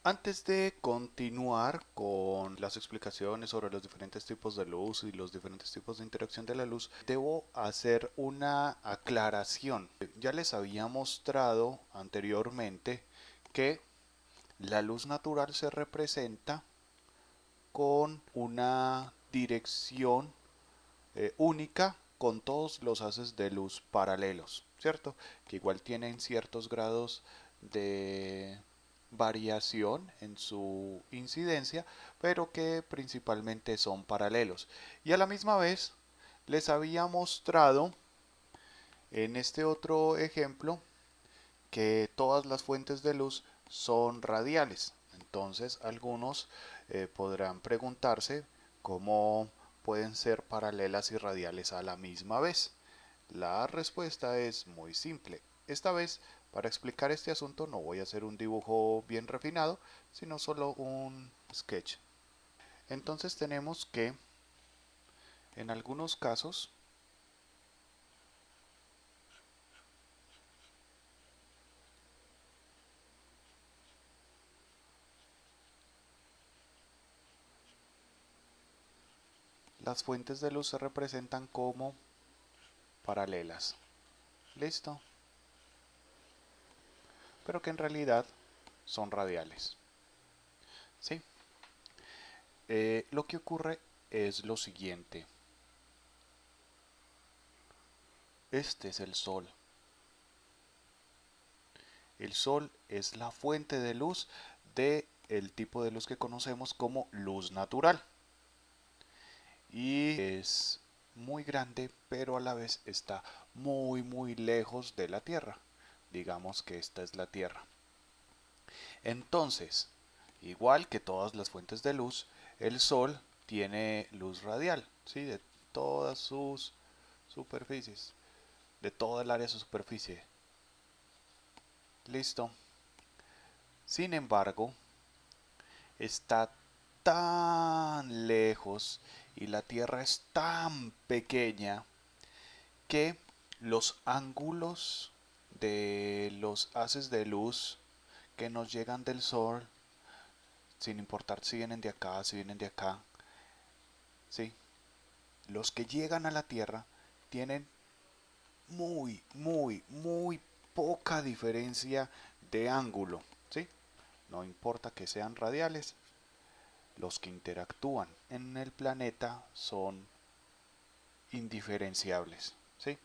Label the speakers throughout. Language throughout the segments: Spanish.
Speaker 1: Antes de continuar con las explicaciones sobre los diferentes tipos de luz y los diferentes tipos de interacción de la luz, debo hacer una aclaración. Ya les había mostrado anteriormente que la luz natural se representa con una dirección única con todos los haces de luz paralelos, ¿cierto? Que igual tienen ciertos grados de variación en su incidencia, pero que principalmente son paralelos. Y a la misma vez les había mostrado en este otro ejemplo que todas las fuentes de luz son radiales. Entonces algunos podrán preguntarse cómo pueden ser paralelas y radiales a la misma vez. La respuesta es muy simple. Esta vez, para explicar este asunto, no voy a hacer un dibujo bien refinado, sino solo un sketch. Entonces tenemos que, en algunos casos, las fuentes de luz se representan como paralelas. ¿Listo? Pero que en realidad son radiales. ¿Sí? Lo que ocurre es lo siguiente. Este es el Sol. El Sol es la fuente de luz del tipo de luz que conocemos como luz natural. Y es muy grande, pero a la vez está muy lejos de la Tierra. Digamos que esta es la Tierra. Entonces, igual que todas las fuentes de luz, el Sol tiene luz radial, ¿sí? De todas sus superficies, de toda el área de su superficie. Listo. Sin embargo, está tan lejos y la Tierra es tan pequeña que los ángulos de los haces de luz que nos llegan del Sol, sin importar si vienen de acá, si vienen de acá, ¿sí? Los que llegan a la Tierra tienen muy poca diferencia de ángulo, ¿sí? No importa que sean radiales, los que interactúan en el planeta son indiferenciables, ¿sí?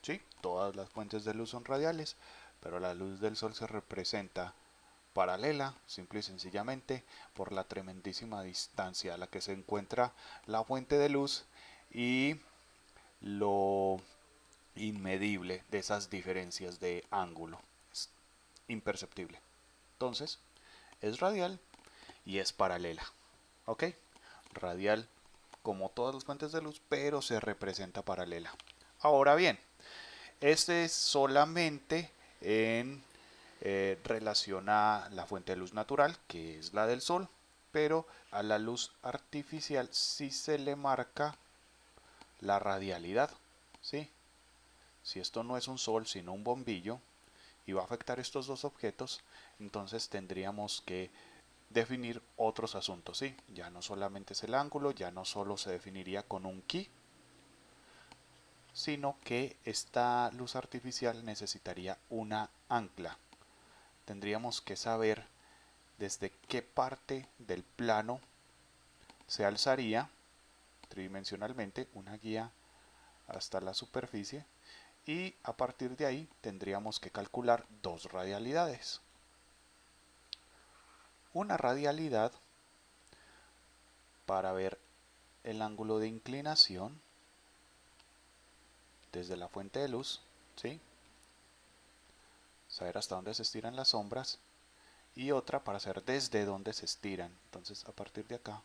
Speaker 1: Sí, todas las fuentes de luz son radiales, pero la luz del Sol se representa paralela, simple y sencillamente, por la tremendísima distancia a la que se encuentra la fuente de luz y lo inmedible de esas diferencias de ángulo. Es imperceptible. Entonces, es radial y es paralela. ¿Ok? Radial como todas las fuentes de luz, pero se representa paralela. Ahora bien, este es solamente en relación a la fuente de luz natural, que es la del Sol, pero a la luz artificial sí se le marca la radialidad, ¿sí? Si esto no es un sol, sino un bombillo, y va a afectar estos dos objetos, entonces tendríamos que definir otros asuntos, ¿sí? Ya no solamente es el ángulo, ya no solo se definiría con un ki, sino que esta luz artificial necesitaría una ancla. Tendríamos que saber desde qué parte del plano se alzaría tridimensionalmente una guía hasta la superficie y a partir de ahí tendríamos que calcular dos radialidades. Una radialidad para ver el ángulo de inclinación desde la fuente de luz, ¿sí? Saber hasta dónde se estiran las sombras, y otra para saber desde dónde se estiran. Entonces a partir de acá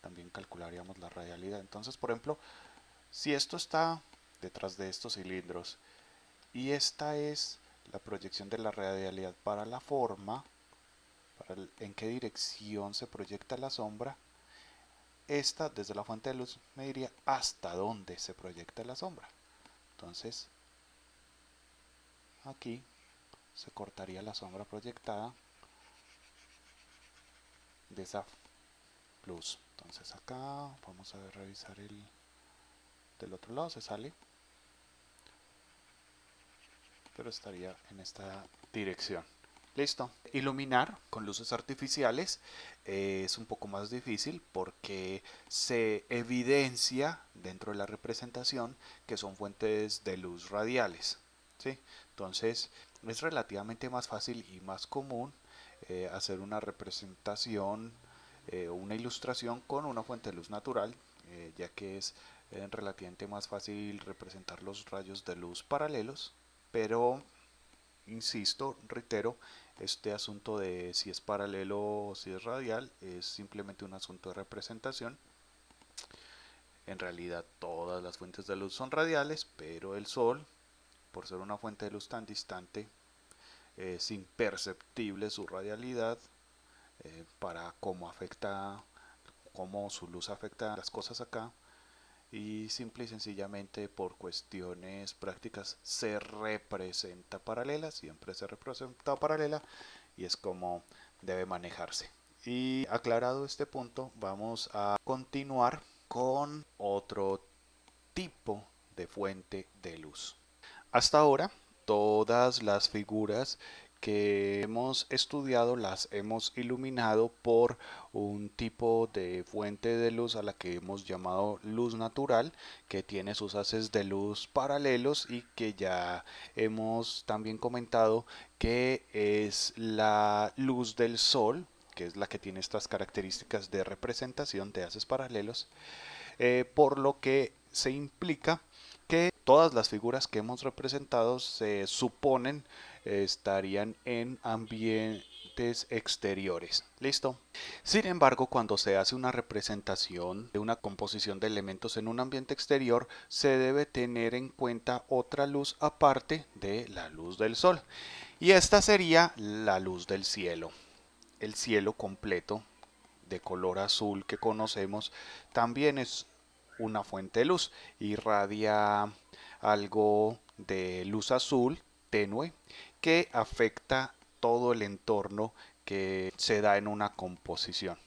Speaker 1: también calcularíamos la radialidad. Entonces, por ejemplo, si esto está detrás de estos cilindros y esta es la proyección de la radialidad para la forma, para en qué dirección se proyecta la sombra, esta desde la fuente de luz me diría hasta dónde se proyecta la sombra. Entonces aquí se cortaría la sombra proyectada de esa luz. Entonces acá vamos a revisar el del otro lado, se sale, pero estaría en esta dirección. Listo. Iluminar con luces artificiales es un poco más difícil porque se evidencia dentro de la representación que son fuentes de luz radiales, ¿sí? Entonces es relativamente más fácil y más común hacer una representación o una ilustración con una fuente de luz natural, ya que es relativamente más fácil representar los rayos de luz paralelos, pero insisto, reitero, este asunto de si es paralelo o si es radial es simplemente un asunto de representación. En realidad todas las fuentes de luz son radiales, pero el Sol, por ser una fuente de luz tan distante, es imperceptible su radialidad para cómo su luz afecta las cosas acá, y simple y sencillamente por cuestiones prácticas se representa paralela, siempre se representa paralela y es como debe manejarse. Y aclarado este punto, vamos a continuar con otro tipo de fuente de luz. Hasta ahora, todas las figuras que hemos estudiado las hemos iluminado por un tipo de fuente de luz a la que hemos llamado luz natural, que tiene sus haces de luz paralelos y que ya hemos también comentado que es la luz del sol, que es la que tiene estas características de representación de haces paralelos, por lo que se implica que todas las figuras que hemos representado se suponen estarían en ambientes exteriores. ¿Listo? Sin embargo, cuando se hace una representación de una composición de elementos en un ambiente exterior, se debe tener en cuenta otra luz aparte de la luz del sol. Y esta sería la luz del cielo. El cielo completo de color azul que conocemos también es una fuente de luz, irradia algo de luz azul tenue que afecta todo el entorno que se da en una composición.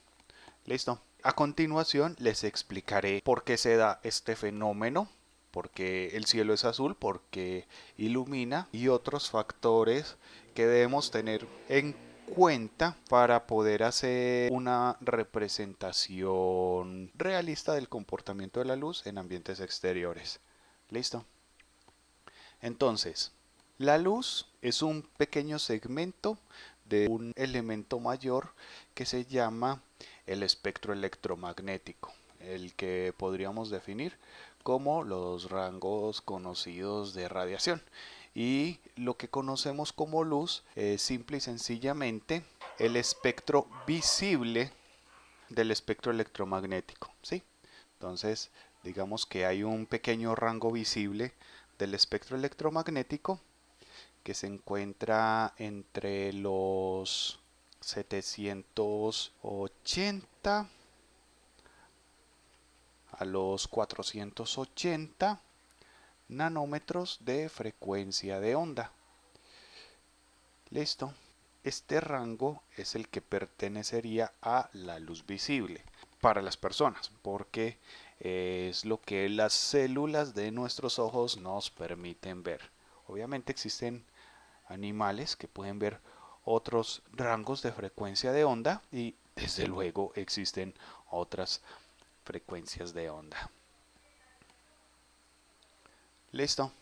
Speaker 1: ¿Listo? A continuación les explicaré por qué se da este fenómeno, porque el cielo es azul, porque ilumina y otros factores que debemos tener en cuenta para poder hacer una representación realista del comportamiento de la luz en ambientes exteriores. ¿Listo? Entonces, la luz es un pequeño segmento de un elemento mayor que se llama el espectro electromagnético, el que podríamos definir como los rangos conocidos de radiación. Y lo que conocemos como luz es simple y sencillamente el espectro visible del espectro electromagnético, ¿sí? Entonces, digamos que hay un pequeño rango visible del espectro electromagnético que se encuentra entre los 780 a los 480 nanómetros de frecuencia de onda. Listo. Este rango es el que pertenecería a la luz visible para las personas, porque es lo que las células de nuestros ojos nos permiten ver. Obviamente existen animales que pueden ver otros rangos de frecuencia de onda y desde luego existen otras frecuencias de onda. Listo.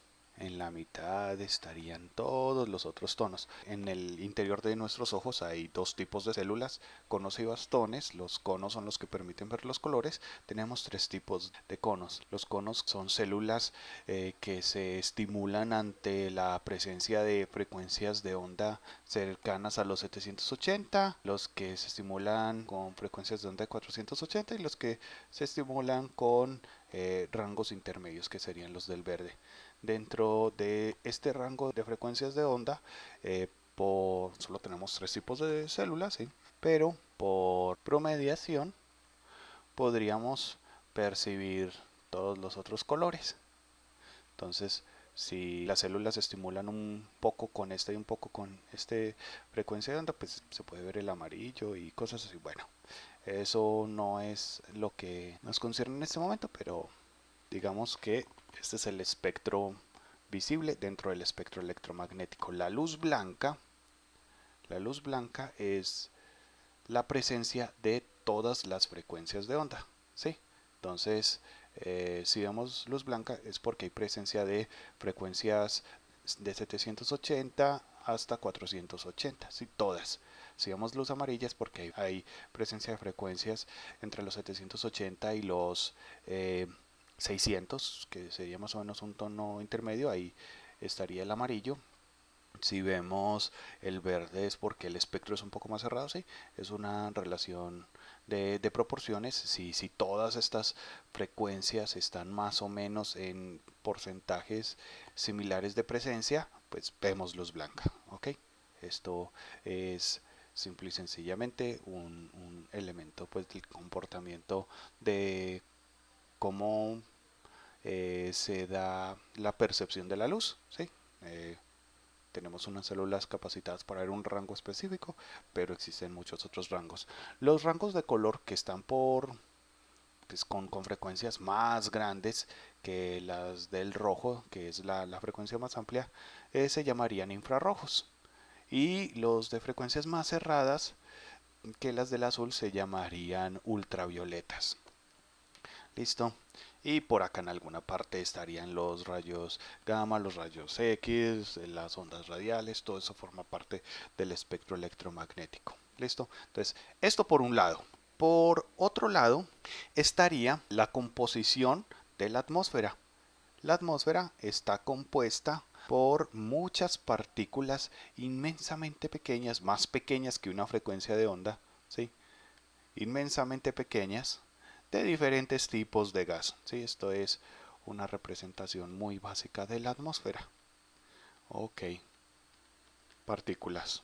Speaker 1: En la mitad estarían todos los otros tonos. En el interior de nuestros ojos hay dos tipos de células, conos y bastones. Los conos son los que permiten ver los colores. Tenemos tres tipos de conos. Los conos son células que se estimulan ante la presencia de frecuencias de onda cercanas a los 780, los que se estimulan con frecuencias de onda de 480 y los que se estimulan con rangos intermedios, que serían los del verde. Dentro de este rango de frecuencias de onda, solo tenemos tres tipos de células, ¿sí? Pero por promediación podríamos percibir todos los otros colores. Entonces, si las células se estimulan un poco con esta y un poco con esta frecuencia de onda, pues se puede ver el amarillo y cosas así. Bueno, Eso no es lo que nos concierne en este momento, pero digamos que este es el espectro visible dentro del espectro electromagnético. La luz blanca es la presencia de todas las frecuencias de onda, ¿sí? Entonces, si vemos luz blanca es porque hay presencia de frecuencias de 780 hasta 480, ¿sí? Todas. Si vemos luz amarilla es porque hay presencia de frecuencias entre los 780 y los 600, que sería más o menos un tono intermedio, ahí estaría el amarillo. Si vemos el verde es porque el espectro es un poco más cerrado, sí, es una relación de proporciones. Si todas estas frecuencias están más o menos en porcentajes similares de presencia, pues vemos luz blanca, ¿ok? Esto es simple y sencillamente un elemento pues del comportamiento de cómo se da la percepción de la luz, ¿sí? Tenemos unas células capacitadas para ver un rango específico, pero existen muchos otros rangos. Los rangos de color que están pues, con frecuencias más grandes que las del rojo, que es la frecuencia más amplia, se llamarían infrarrojos. Y los de frecuencias más cerradas que las del azul se llamarían ultravioletas. Listo. Y por acá en alguna parte estarían los rayos gamma, los rayos X, las ondas radiales, todo eso forma parte del espectro electromagnético. ¿Listo? Entonces, esto por un lado. Por otro lado, estaría la composición de la atmósfera. La atmósfera está compuesta por muchas partículas inmensamente pequeñas, más pequeñas que una frecuencia de onda, ¿sí? Inmensamente pequeñas, de diferentes tipos de gas. ¿Sí? Esto es una representación muy básica de la atmósfera. Ok, partículas.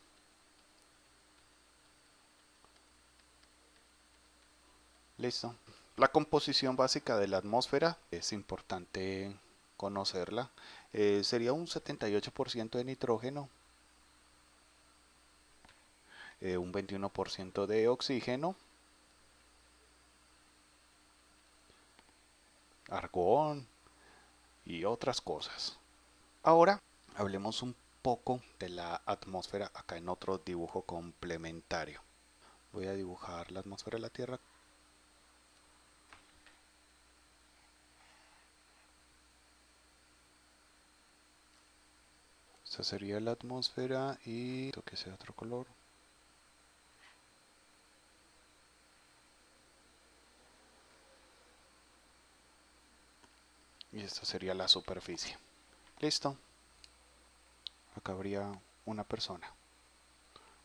Speaker 1: Listo. La composición básica de la atmósfera es importante conocerla. Sería un 78% de nitrógeno, un 21% de oxígeno, argón y otras cosas. Ahora hablemos un poco de la atmósfera acá en otro dibujo complementario. Voy a dibujar la atmósfera de la Tierra. Esta sería la atmósfera y que sea otro color. Y esta sería la superficie. Listo. Acá habría una persona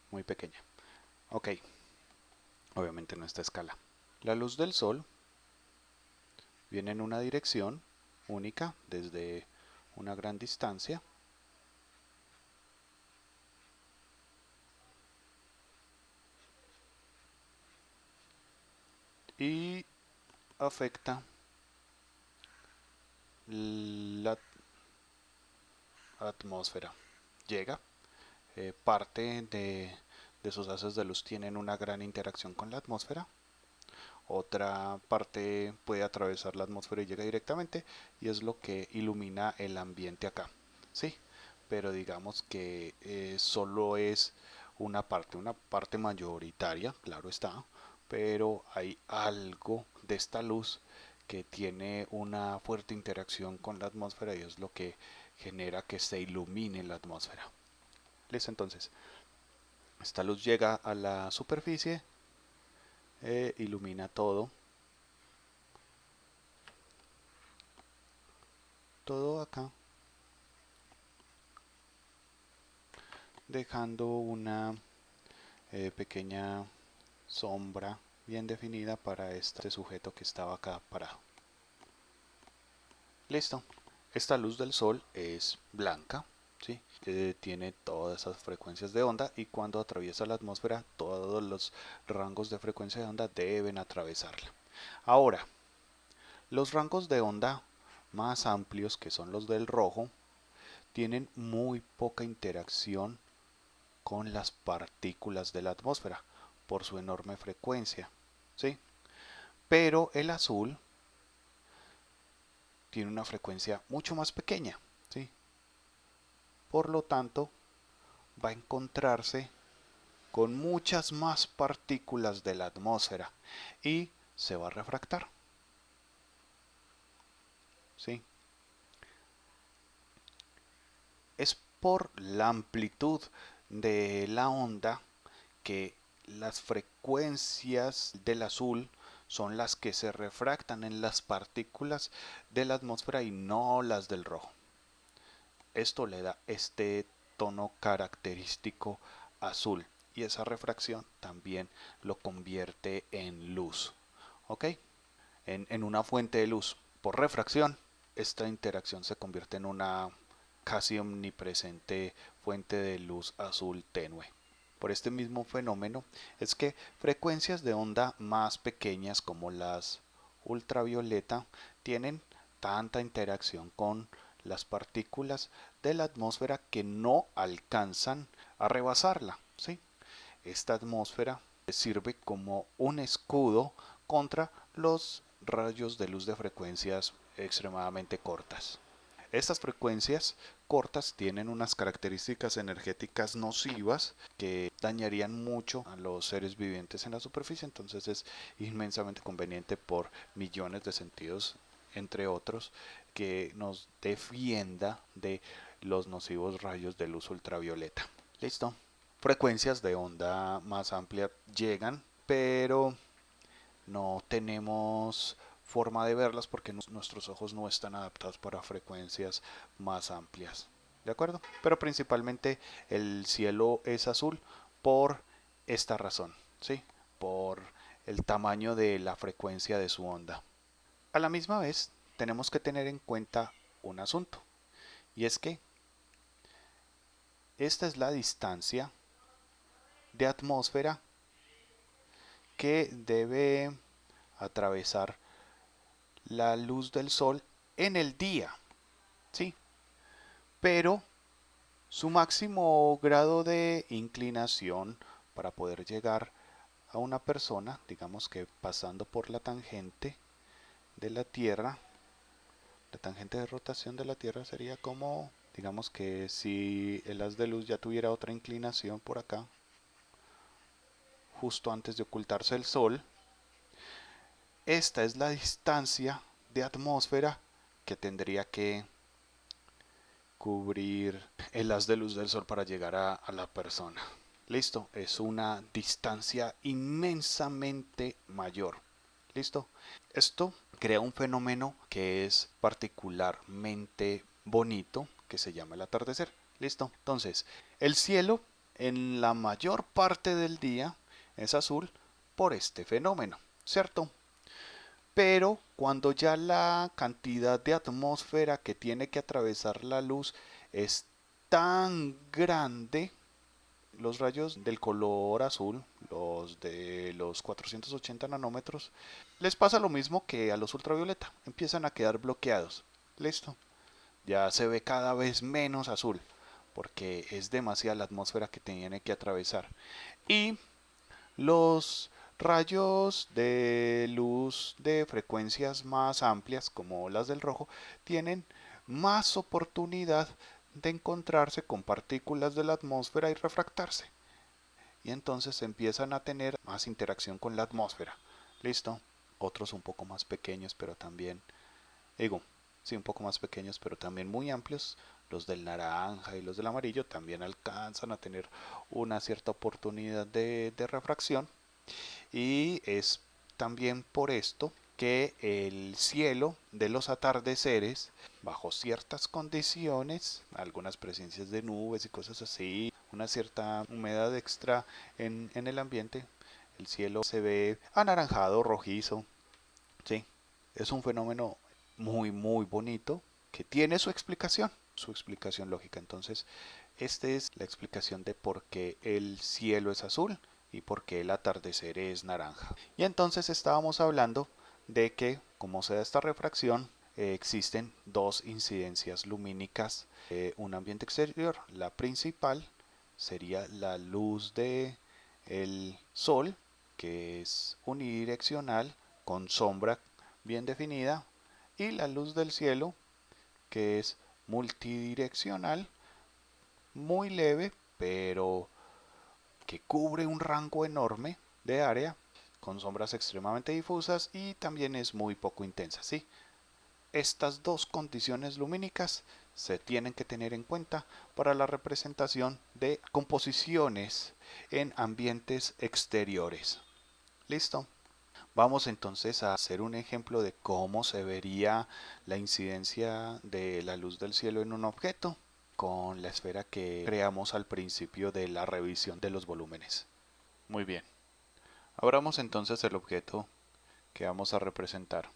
Speaker 1: muy pequeña. Ok. Obviamente no esta escala. La luz del sol viene en una dirección única desde una gran distancia. Y afecta la atmósfera. Llega, parte de sus haces de luz tienen una gran interacción con la atmósfera. Otra parte puede atravesar la atmósfera y llega directamente, y es lo que ilumina el ambiente acá. Sí, pero digamos que solo es una parte mayoritaria, claro está, pero hay algo de esta luz que tiene una fuerte interacción con la atmósfera y es lo que genera que se ilumine la atmósfera. Listo, entonces, esta luz llega a la superficie, ilumina todo acá, dejando una pequeña sombra bien definida para este sujeto que estaba acá parado. Listo. Esta luz del sol es blanca, ¿sí? Tiene todas esas frecuencias de onda y cuando atraviesa la atmósfera todos los rangos de frecuencia de onda deben atravesarla. Ahora, los rangos de onda más amplios, que son los del rojo, tienen muy poca interacción con las partículas de la atmósfera por su enorme frecuencia, ¿sí? Pero el azul tiene una frecuencia mucho más pequeña, ¿sí? Por lo tanto, va a encontrarse con muchas más partículas de la atmósfera y se va a refractar, ¿sí? Es por la amplitud de la onda que las frecuencias del azul son las que se refractan en las partículas de la atmósfera y no las del rojo. Esto le da este tono característico azul y esa refracción también lo convierte en luz. ¿Ok? En una fuente de luz. Por refracción, esta interacción se convierte en una casi omnipresente fuente de luz azul tenue. Por este mismo fenómeno es que frecuencias de onda más pequeñas como las ultravioleta tienen tanta interacción con las partículas de la atmósfera que no alcanzan a rebasarla, ¿sí? Esta atmósfera sirve como un escudo contra los rayos de luz de frecuencias extremadamente cortas. Estas frecuencias cortas tienen unas características energéticas nocivas que dañarían mucho a los seres vivientes en la superficie, entonces es inmensamente conveniente por millones de sentidos, entre otros, que nos defienda de los nocivos rayos de luz ultravioleta. ¿Listo? Frecuencias de onda más amplia llegan, pero no tenemos forma de verlas porque nuestros ojos no están adaptados para frecuencias más amplias. ¿De acuerdo? Pero principalmente el cielo es azul por esta razón, ¿sí? Por el tamaño de la frecuencia de su onda. A la misma vez, tenemos que tener en cuenta un asunto, y es que esta es la distancia de atmósfera que debe atravesar la luz del sol en el día, ¿sí? Pero su máximo grado de inclinación para poder llegar a una persona, digamos que pasando por la tangente de la Tierra, la tangente de rotación de la Tierra sería como, digamos que si el haz de luz ya tuviera otra inclinación por acá, justo antes de ocultarse el sol, esta es la distancia de atmósfera que tendría que cubrir el haz de luz del sol para llegar a la persona. Listo, es una distancia inmensamente mayor. Listo. Esto crea un fenómeno que es particularmente bonito, que se llama el atardecer. Listo. Entonces, el cielo en la mayor parte del día es azul por este fenómeno, ¿cierto? Pero cuando ya la cantidad de atmósfera que tiene que atravesar la luz es tan grande, los rayos del color azul, los de los 480 nanómetros, les pasa lo mismo que a los ultravioleta, empiezan a quedar bloqueados. Listo, ya se ve cada vez menos azul, porque es demasiada la atmósfera que tiene que atravesar. Y los rayos de luz de frecuencias más amplias, como las del rojo, tienen más oportunidad de encontrarse con partículas de la atmósfera y refractarse. Y entonces empiezan a tener más interacción con la atmósfera. ¿Listo? Otros un poco más pequeños, pero también, digo, sí, un poco más pequeños, pero también muy amplios. Los del naranja y los del amarillo también alcanzan a tener una cierta oportunidad de refracción. Y es también por esto que el cielo de los atardeceres, bajo ciertas condiciones, algunas presencias de nubes y cosas así, una cierta humedad extra en el ambiente, el cielo se ve anaranjado, rojizo, ¿sí? Es un fenómeno muy bonito que tiene su explicación lógica. Entonces, esta es la explicación de por qué el cielo es azul y por qué el atardecer es naranja. Y entonces estábamos hablando de que, como se da esta refracción, existen dos incidencias lumínicas de un ambiente exterior. La principal sería la luz de el sol, que es unidireccional con sombra bien definida, y la luz del cielo, que es multidireccional, muy leve, pero que cubre un rango enorme de área, con sombras extremadamente difusas y también es muy poco intensa, ¿sí? Estas dos condiciones lumínicas se tienen que tener en cuenta para la representación de composiciones en ambientes exteriores. ¿Listo? Vamos entonces a hacer un ejemplo de cómo se vería la incidencia de la luz del cielo en un objeto con la esfera que creamos al principio de la revisión de los volúmenes. Muy bien. Abramos entonces el objeto que vamos a representar.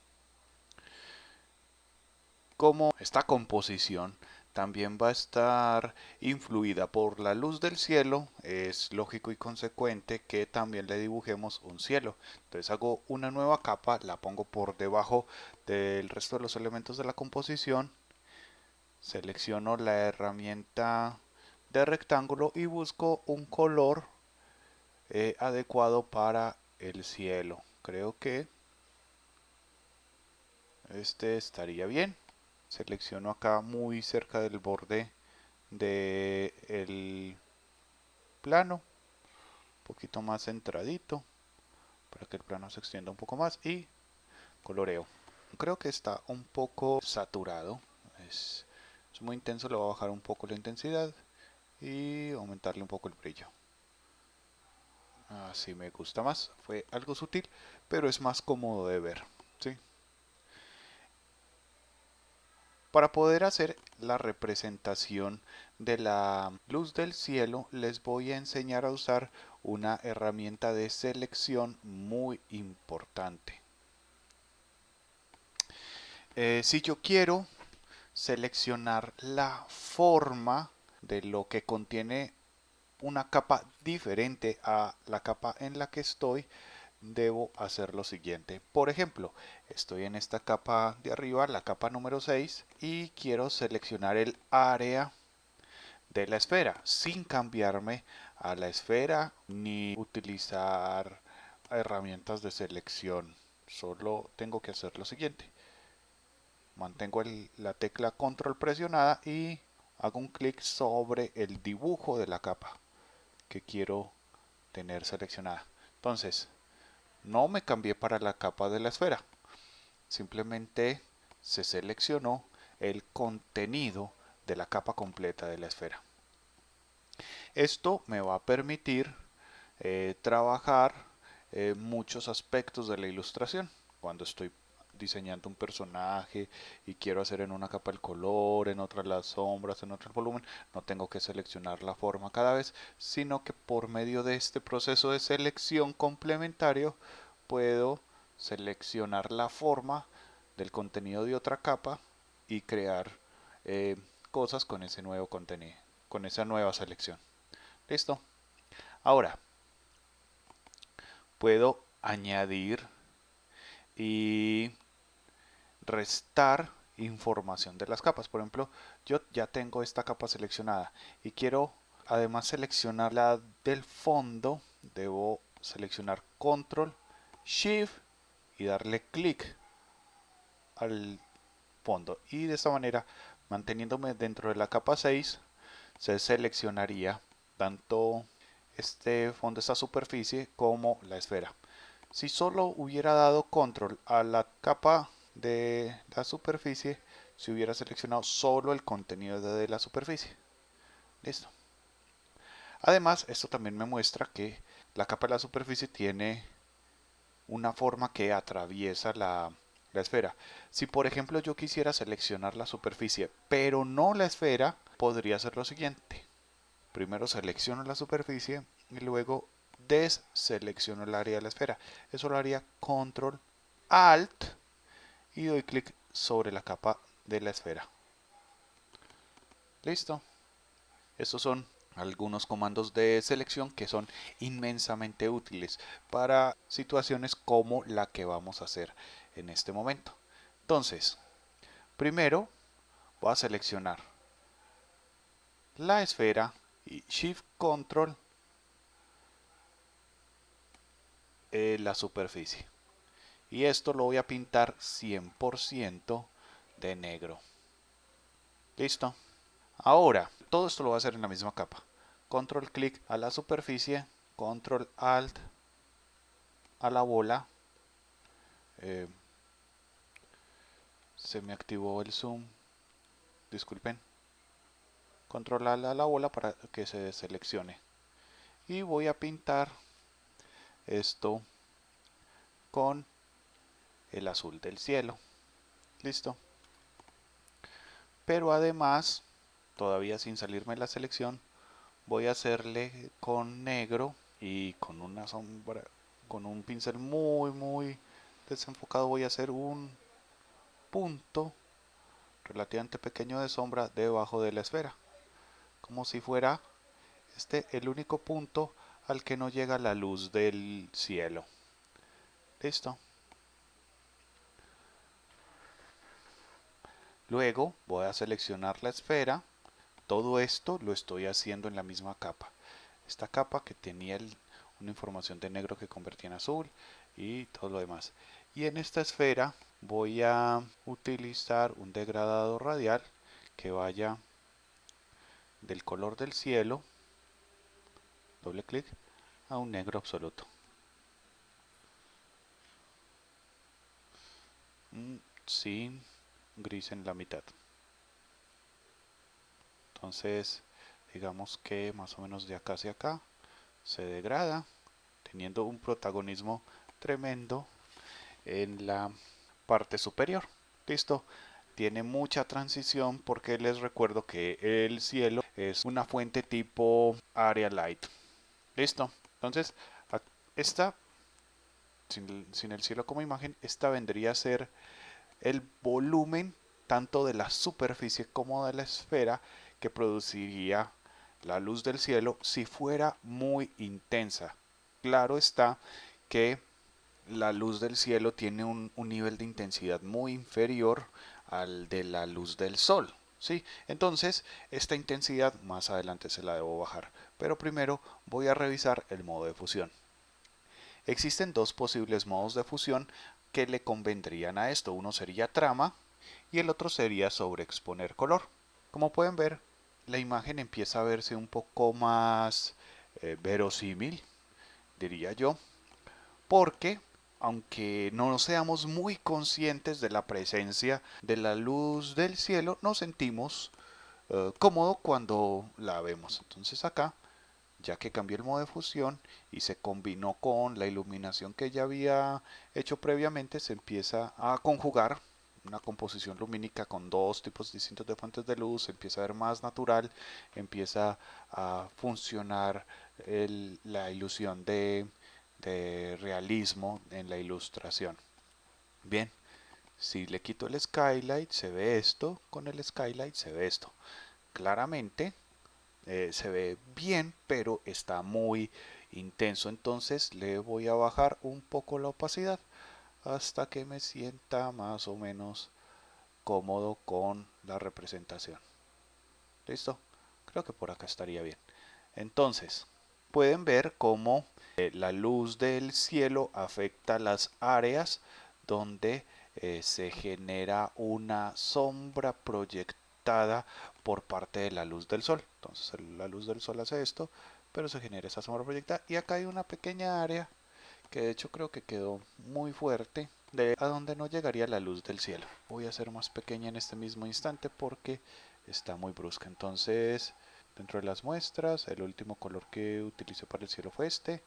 Speaker 1: Como esta composición también va a estar influida por la luz del cielo, es lógico y consecuente que también le dibujemos un cielo. Entonces hago una nueva capa, la pongo por debajo del resto de los elementos de la composición, selecciono la herramienta de rectángulo y busco un color adecuado para el cielo. Creo que este estaría bien. Selecciono acá muy cerca del borde del plano, un poquito más centradito para que el plano se extienda un poco más, y coloreo. Creo que está un poco saturado, es muy intenso, le voy a bajar un poco la intensidad y aumentarle un poco el brillo. Así me gusta más, fue algo sutil, pero es más cómodo de ver, ¿sí? Para poder hacer la representación de la luz del cielo, les voy a enseñar a usar una herramienta de selección muy importante. Si yo quiero seleccionar la forma de lo que contiene una capa diferente a la capa en la que estoy, debo hacer lo siguiente. Por ejemplo, estoy en esta capa de arriba, la capa número 6, y quiero seleccionar el área de la esfera sin cambiarme a la esfera ni utilizar herramientas de selección. Solo tengo que hacer lo siguiente. Mantengo la tecla control presionada y hago un clic sobre el dibujo de la capa que quiero tener seleccionada. Entonces, no me cambié para la capa de la esfera, simplemente se seleccionó el contenido de la capa completa de la esfera. Esto me va a permitir trabajar muchos aspectos de la ilustración. Cuando estoy diseñando un personaje y quiero hacer en una capa el color, en otra las sombras, en otra el volumen, no tengo que seleccionar la forma cada vez, sino que por medio de este proceso de selección complementario puedo seleccionar la forma del contenido de otra capa y crear cosas con ese nuevo contenido, con esa nueva selección. ¿Listo? Ahora, puedo añadir y restar información de las capas. Por ejemplo, yo ya tengo esta capa seleccionada y quiero además seleccionar la del fondo. Debo seleccionar Control, Shift y darle clic al fondo. Y de esta manera, manteniéndome dentro de la capa 6, se seleccionaría tanto este fondo, esta superficie, como la esfera. Si solo hubiera dado control a la capa de la superficie, se hubiera seleccionado solo el contenido de la superficie. Listo. Además, esto también me muestra que la capa de la superficie tiene una forma que atraviesa la esfera. Si por ejemplo yo quisiera seleccionar la superficie, pero no la esfera, podría hacer lo siguiente. Primero selecciono la superficie y luego deselecciono el área de la esfera. Eso lo haría Control Alt y doy clic sobre la capa de la esfera. Listo. Estos son algunos comandos de selección que son inmensamente útiles para situaciones como la que vamos a hacer en este momento. Entonces, primero voy a seleccionar la esfera y Shift Control la superficie. Y esto lo voy a pintar 100% de negro. Listo. Ahora, todo esto lo voy a hacer en la misma capa. Control clic a la superficie, control alt a la bola. Se me activó el zoom. Disculpen. Control alt a la bola para que se seleccione. Y voy a pintar esto con el azul del cielo. Listo. Pero además, todavía sin salirme de la selección, voy a hacerle con negro y con una sombra, con un pincel muy desenfocado, voy a hacer un punto relativamente pequeño de sombra debajo de la esfera, como si fuera este el único punto al que no llega la luz del cielo. Listo. Luego voy a seleccionar la esfera. Todo esto lo estoy haciendo en la misma capa. Esta capa que tenía una información de negro que convertía en azul y todo lo demás. Y en esta esfera voy a utilizar un degradado radial que vaya del color del cielo, doble clic, a un negro absoluto. Sin gris en la mitad. Entonces, digamos que más o menos de acá hacia acá se degrada, teniendo un protagonismo tremendo en la parte superior. Listo. Tiene mucha transición porque les recuerdo que el cielo es una fuente tipo area light. Listo. Entonces, esta, sin el cielo como imagen, esta vendría a ser el volumen tanto de la superficie como de la esfera que produciría la luz del cielo si fuera muy intensa. Claro está que la luz del cielo tiene un nivel de intensidad muy inferior al de la luz del sol. ¿Sí? Entonces, esta intensidad más adelante se la debo bajar. Pero primero voy a revisar el modo de fusión. Existen dos posibles modos de fusión que le convendrían a esto. Uno sería trama y el otro sería sobreexponer color. Como pueden ver, la imagen empieza a verse un poco más verosímil, diría yo, porque aunque no seamos muy conscientes de la presencia de la luz del cielo, nos sentimos cómodo cuando la vemos. Entonces acá, ya que cambió el modo de fusión y se combinó con la iluminación que ya había hecho previamente, se empieza a conjugar una composición lumínica con dos tipos distintos de fuentes de luz, empieza a ver más natural, empieza a funcionar la ilusión de realismo en la ilustración. Bien, si le quito el skylight se ve esto, con el skylight se ve esto. Claramente se ve bien, pero está muy intenso, entonces le voy a bajar un poco la opacidad hasta que me sienta más o menos cómodo con la representación. ¿Listo? Creo que por acá estaría bien. Entonces, pueden ver cómo la luz del cielo afecta las áreas donde se genera una sombra proyectada por parte de la luz del sol. Entonces la luz del sol hace esto, pero se genera esa sombra proyectada. Y acá hay una pequeña área que de hecho creo que quedó muy fuerte, a donde no llegaría la luz del cielo. Voy a hacer más pequeña en este mismo instante porque está muy brusca. Entonces, dentro de las muestras, el último color que utilicé para el cielo fue este.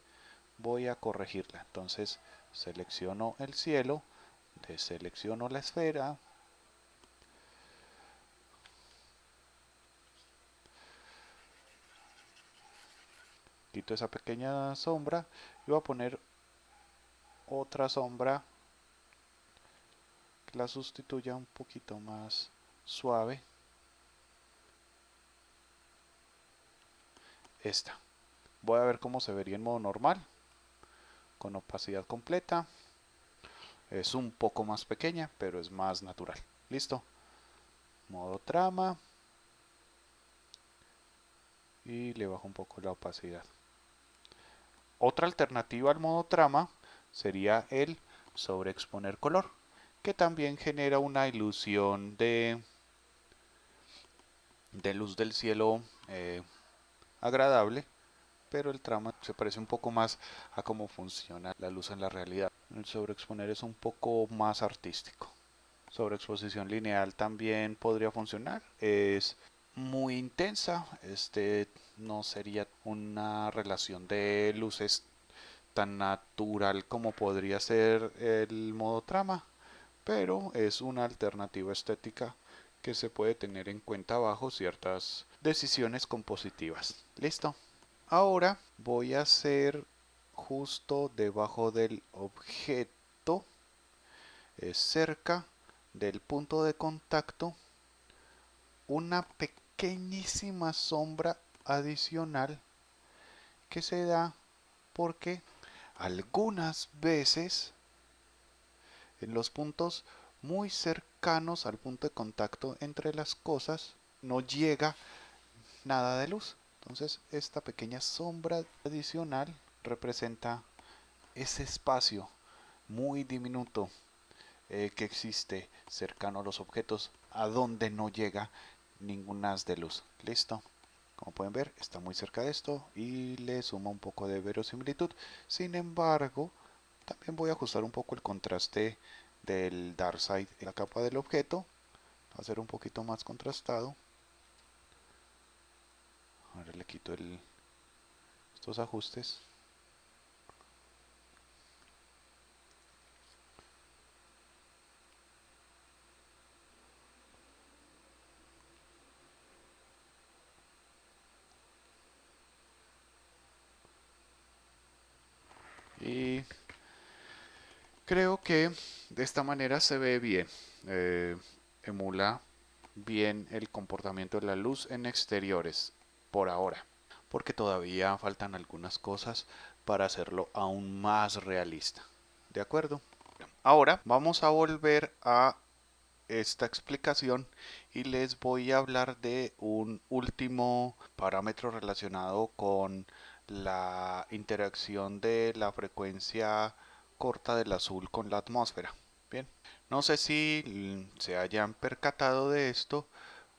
Speaker 1: Voy a corregirla. Entonces, selecciono el cielo, deselecciono la esfera, quito esa pequeña sombra y voy a poner otra sombra que la sustituya un poquito más suave. Esta. Voy a ver cómo se vería en modo normal, con opacidad completa. Es un poco más pequeña, pero es más natural. Listo. Modo trama. Y le bajo un poco la opacidad. Otra alternativa al modo trama sería el sobreexponer color, que también genera una ilusión de luz del cielo agradable, pero el trama se parece un poco más a cómo funciona la luz en la realidad. El sobreexponer es un poco más artístico. Sobreexposición lineal también podría funcionar. Es muy intensa. No sería una relación de luces tan natural como podría ser el modo trama, pero es una alternativa estética que se puede tener en cuenta bajo ciertas decisiones compositivas. Listo. Ahora voy a hacer justo debajo del objeto, cerca del punto de contacto, una pequeñísima sombra adicional que se da porque algunas veces en los puntos muy cercanos al punto de contacto entre las cosas no llega nada de luz. Entonces esta pequeña sombra adicional representa ese espacio muy diminuto que existe cercano a los objetos a donde no llega ningún haz de luz. Listo. Como pueden ver, está muy cerca de esto y le suma un poco de verosimilitud. Sin embargo, también voy a ajustar un poco el contraste del dark side en la capa del objeto. Va a ser un poquito más contrastado. Ahora le quito estos ajustes. Y creo que de esta manera se ve bien. Emula bien el comportamiento de la luz en exteriores por ahora, porque todavía faltan algunas cosas para hacerlo aún más realista. ¿De acuerdo? Ahora vamos a volver a esta explicación y les voy a hablar de un último parámetro relacionado con la interacción de la frecuencia corta del azul con la atmósfera. Bien, no sé si se hayan percatado de esto,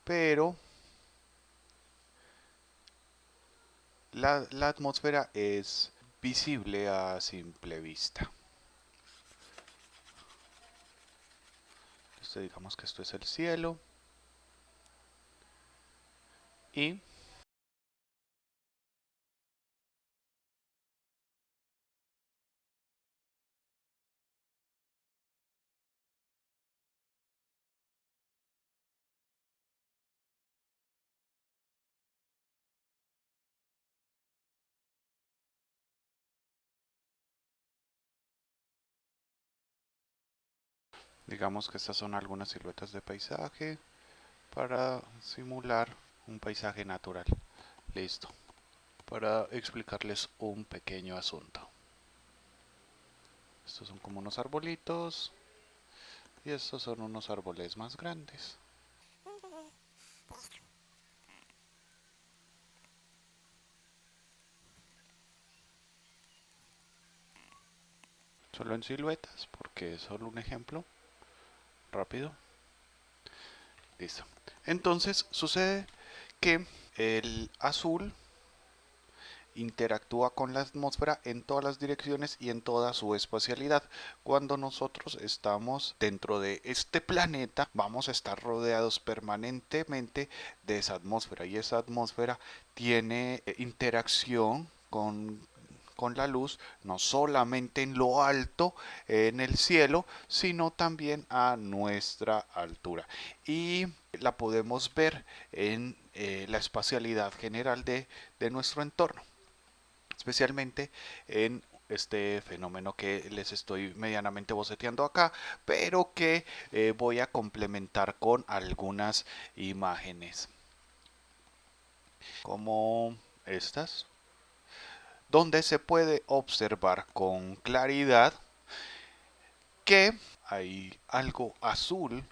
Speaker 1: pero la atmósfera es visible a simple vista. Entonces, digamos que esto es el cielo y digamos que estas son algunas siluetas de paisaje para simular un paisaje natural. Listo. Para explicarles un pequeño asunto. Estos son como unos arbolitos y estos son unos árboles más grandes. Solo en siluetas porque es solo un ejemplo rápido. Listo. Entonces sucede que el azul interactúa con la atmósfera en todas las direcciones y en toda su espacialidad. Cuando nosotros estamos dentro de este planeta, vamos a estar rodeados permanentemente de esa atmósfera y esa atmósfera tiene interacción con la luz, no solamente en lo alto, en el cielo, sino también a nuestra altura. Y la podemos ver en la espacialidad general de nuestro entorno, especialmente en este fenómeno que les estoy medianamente boceteando acá, pero que voy a complementar con algunas imágenes como estas, donde se puede observar con claridad que hay algo azul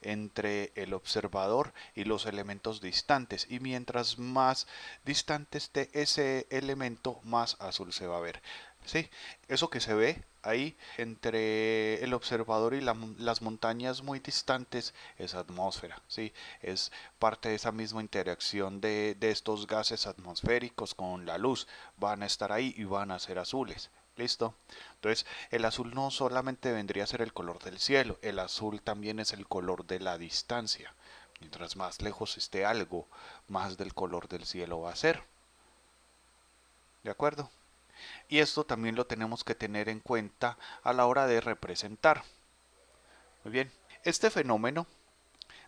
Speaker 1: entre el observador y los elementos distantes, y mientras más distante esté ese elemento, más azul se va a ver. ¿sí? Eso que se ve ahí entre el observador y las montañas muy distantes es atmósfera, ¿sí? Es parte de esa misma interacción de estos gases atmosféricos con la luz. Van a estar ahí y van a ser azules. ¿Listo? Entonces, el azul no solamente vendría a ser el color del cielo, el azul también es el color de la distancia. Mientras más lejos esté algo, más del color del cielo va a ser. ¿De acuerdo? Y esto también lo tenemos que tener en cuenta a la hora de representar. Muy bien, este fenómeno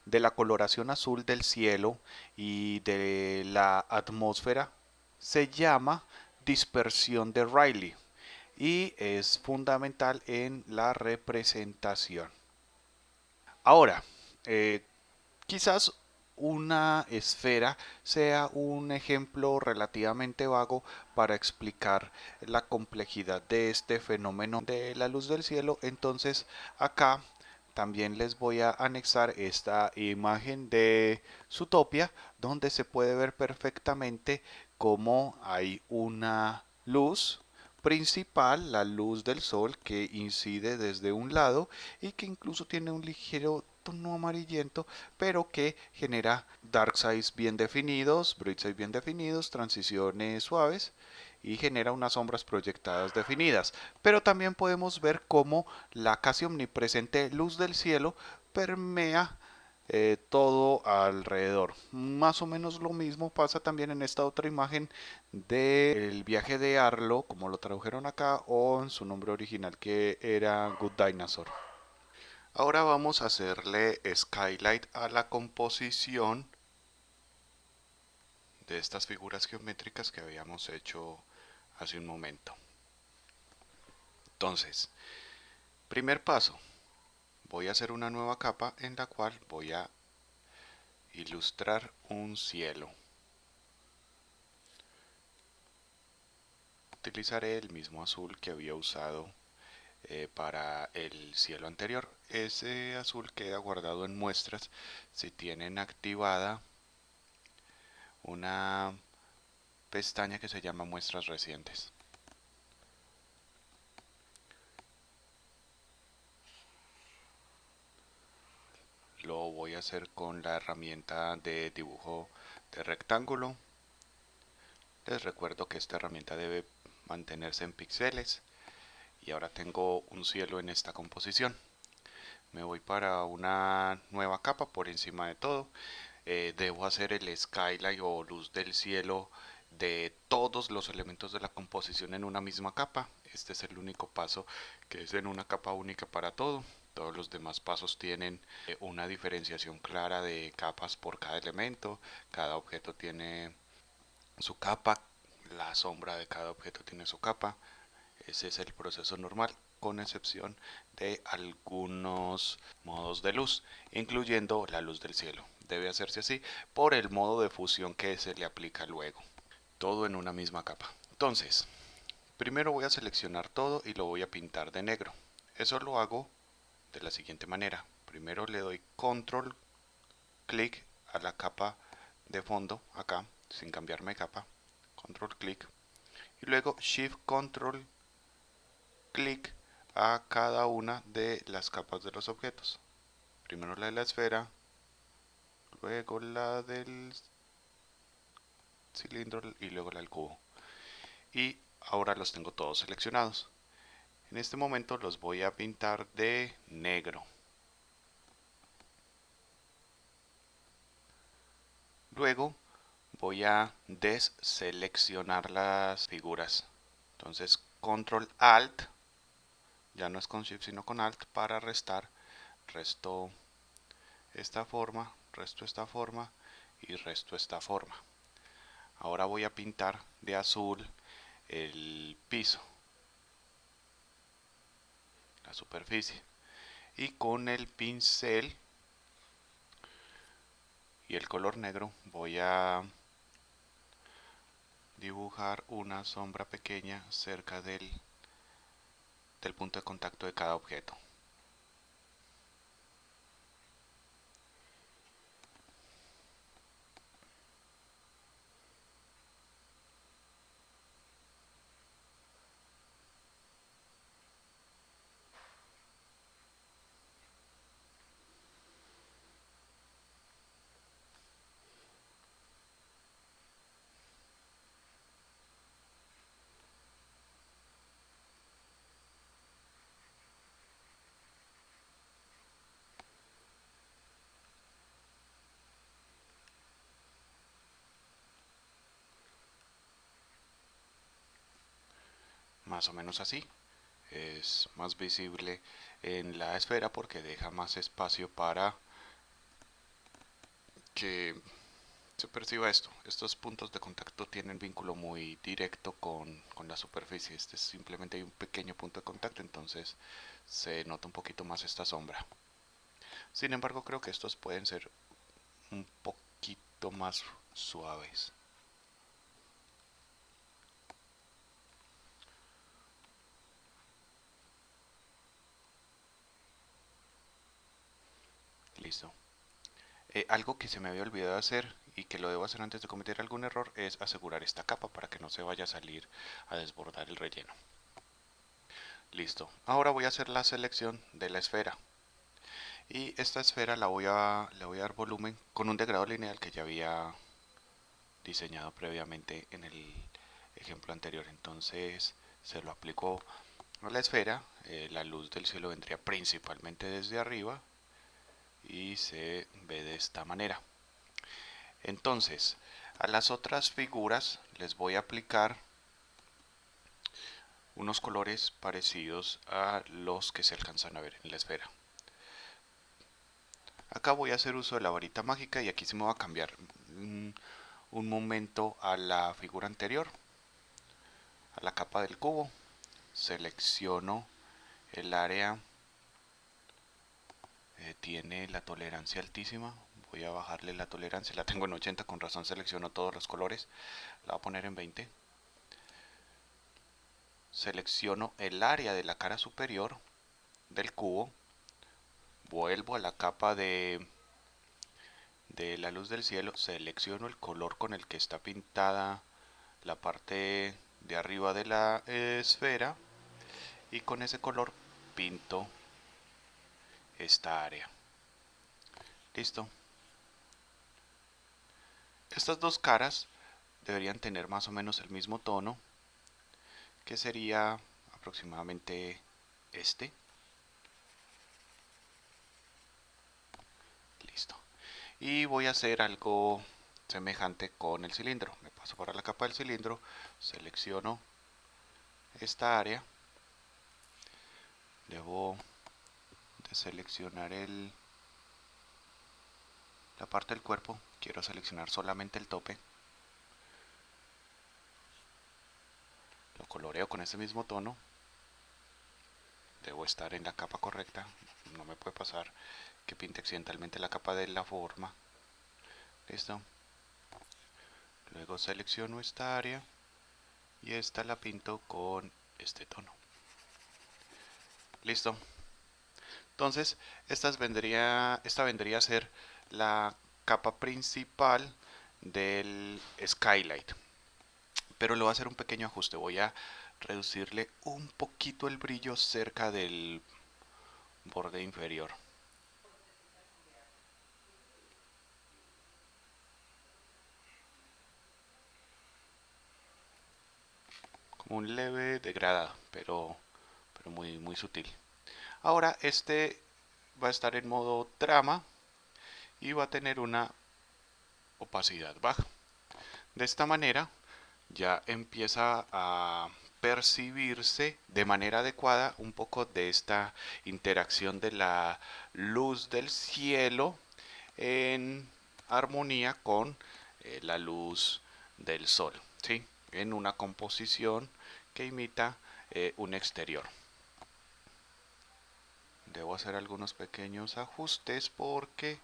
Speaker 1: de la coloración azul del cielo y de la atmósfera se llama dispersión de Rayleigh y es fundamental en la representación. Ahora, eh, quizás una esfera sea un ejemplo relativamente vago para explicar la complejidad de este fenómeno de la luz del cielo. Entonces acá también les voy a anexar esta imagen de Zootopia donde se puede ver perfectamente cómo hay una luz principal, la luz del sol que incide desde un lado y que incluso tiene un ligero tono amarillento, pero que genera dark sides bien definidos, bright sides bien definidos, transiciones suaves y genera unas sombras proyectadas definidas. Pero también podemos ver cómo la casi omnipresente luz del cielo permea todo alrededor. Más o menos lo mismo pasa también en esta otra imagen del viaje de Arlo, como lo tradujeron acá, o en su nombre original que era Good Dinosaur. Ahora vamos a hacerle skylight a la composición de estas figuras geométricas que habíamos hecho hace un momento. Entonces, primer paso, voy a hacer una nueva capa en la cual voy a ilustrar un cielo. Utilizaré el mismo azul que había usado para el cielo anterior. Ese azul queda guardado en muestras si tienen activada una pestaña que se llama muestras recientes. Lo voy a hacer con la herramienta de dibujo de rectángulo. Les recuerdo que esta herramienta debe mantenerse en píxeles y ahora tengo un cielo en esta composición. Me voy para una nueva capa por encima de todo. Debo hacer el skylight o luz del cielo de todos los elementos de la composición en una misma capa. Este es el único paso que es en una capa única para todo. Todos los demás pasos tienen una diferenciación clara de capas por cada elemento. Cada objeto tiene su capa. La sombra de cada objeto tiene su capa. Ese es el proceso normal, con excepción de algunos modos de luz, incluyendo la luz del cielo. Debe hacerse así por el modo de fusión que se le aplica luego. Todo en una misma capa. Entonces, primero voy a seleccionar todo y lo voy a pintar de negro. Eso lo hago de la siguiente manera. Primero le doy control clic a la capa de fondo acá, sin cambiarme de capa. Control clic. Y luego shift control clic a cada una de las capas de los objetos. Primero la de la esfera, luego la del cilindro y luego la del cubo. Y ahora los tengo todos seleccionados. En este momento los voy a pintar de negro. Luego voy a deseleccionar las figuras. Entonces control alt, ya no es con shift sino con alt para restar. Resto esta forma, resto esta forma y resto esta forma. Ahora voy a pintar de azul el piso, la superficie, y con el pincel y el color negro voy a dibujar una sombra pequeña cerca del punto de contacto de cada objeto. más o menos así. Es más visible en la esfera porque deja más espacio para que se perciba esto. Estos puntos de contacto tienen vínculo muy directo con la superficie. Este es simplemente hay un pequeño punto de contacto, entonces se nota un poquito más esta sombra. Sin embargo, creo que estos pueden ser un poquito más suaves. Listo. Algo que se me había olvidado hacer y que lo debo hacer antes de cometer algún error es asegurar esta capa para que no se vaya a salir a desbordar el relleno. Listo. Ahora voy a hacer la selección de la esfera. Y esta esfera le voy a dar volumen con un degradado lineal que ya había diseñado previamente en el ejemplo anterior. Entonces se lo aplico a la esfera. La luz del cielo vendría principalmente desde arriba y se ve de esta manera. Entonces, a las otras figuras les voy a aplicar unos colores parecidos a los que se alcanzan a ver en la esfera. Acá voy a hacer uso de la varita mágica y aquí se me va a cambiar un momento a la figura anterior, a la capa del cubo. Selecciono el área, tiene la tolerancia altísima. Voy a bajarle la tolerancia, la tengo en 80, con razón selecciono todos los colores. La voy a poner en 20. Selecciono el área de la cara superior del cubo. Vuelvo a la capa de la luz del cielo. Selecciono el color con el que está pintada la parte de arriba de la esfera. Y con ese color pinto esta área. Listo. Estas dos caras deberían tener más o menos el mismo tono, que sería aproximadamente este. Listo. Y voy a hacer algo semejante con el cilindro. Me paso por la capa del cilindro, selecciono esta área. Debo de seleccionar la parte del cuerpo. Quiero seleccionar solamente el tope. Lo coloreo con ese mismo tono. Debo estar en la capa correcta. No me puede pasar que pinte accidentalmente la capa de la forma. Listo. Luego selecciono esta área y esta la pinto con este tono. Listo. Entonces, esta vendría a ser la capa principal del skylight. Pero le voy a hacer un pequeño ajuste. Voy a reducirle un poquito el brillo cerca del borde inferior. Como un leve degradado, pero muy sutil. Ahora este va a estar en modo trama y va a tener una opacidad baja. De esta manera ya empieza a percibirse de manera adecuada un poco de esta interacción de la luz del cielo en armonía con la luz del sol, ¿sí? En una composición que imita un exterior. Debo hacer algunos pequeños ajustes porque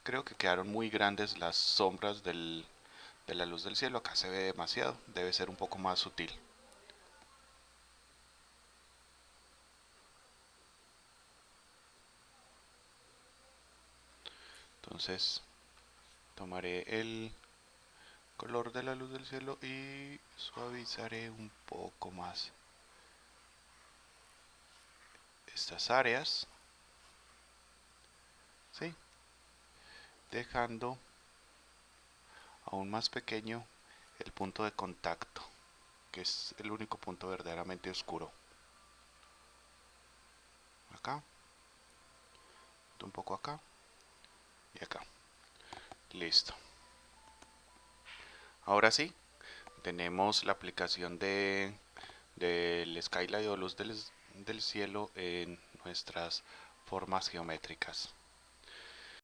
Speaker 1: creo que quedaron muy grandes las sombras de la luz del cielo. Acá se ve demasiado, debe ser un poco más sutil. Entonces tomaré el color de la luz del cielo y suavizaré un poco más estas áreas, ¿sí? Dejando aún más pequeño el punto de contacto, que es el único punto verdaderamente oscuro. Acá, un poco acá y acá. Listo. Ahora sí, tenemos la aplicación del skylight o luz del cielo en nuestras formas geométricas.